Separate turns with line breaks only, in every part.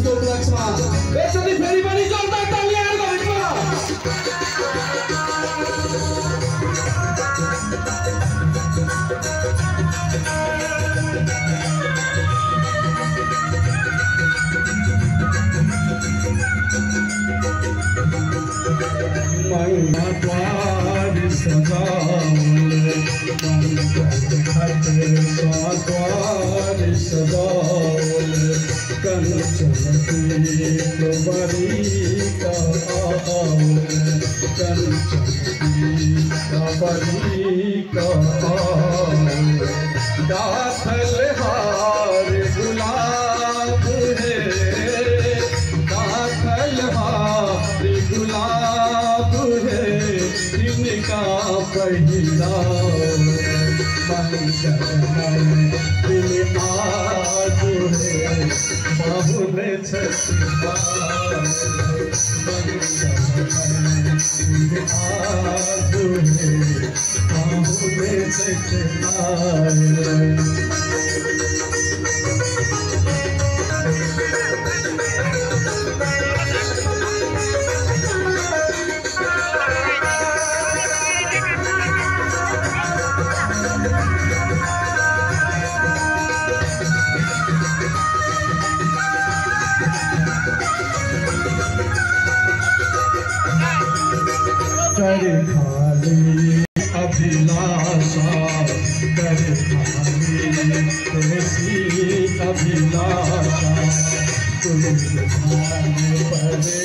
शुभ उपलक्ष्य में एक चोटी फेरी बनी जोरदार तालियां द्वार सजाओ द्वार सजाओ कंचन दीप बरी का आओ कंचन दीप बरी का आओ दाखल हार गुलाब है दाखल हार गुलाब है इनका पहिला मंगलमय दिन आज है बाहु में छठा मंगलमय दिन आज है बाहु में छठा कर खाली अभिलाषा कर खाली तुलसी अभिलाषा तुलसी परे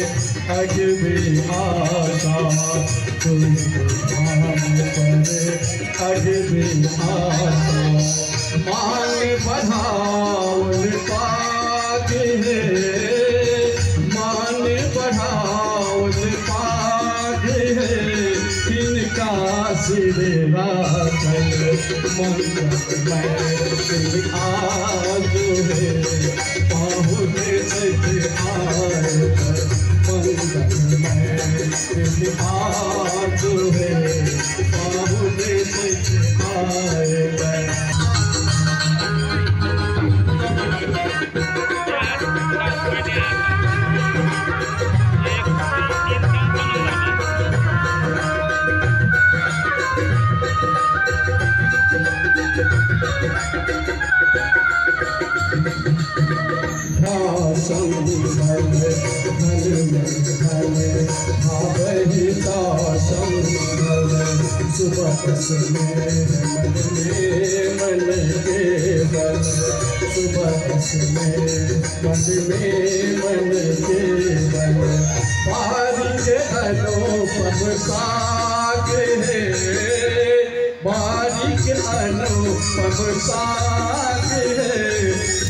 अगवी आशा तुलसी परे अगवी आशा मान बढ़ाउन पाग है मान बढ़ाउन पाग है इनका सिरा मंगलमय दिन आज है बाहुल सच आए मंगलमय दिन आज है बाहुल सच आए सुबह से मन के बल सुबह से मन के बल बारिश अनुपम साग है बारिश अनुपम साग है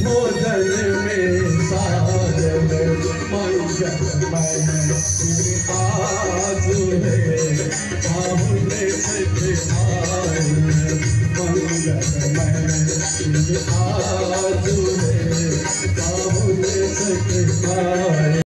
भोजन में साजन मंगलमय आज है बाहुल सच आए मंगलमय आज है बाहुल सच आए।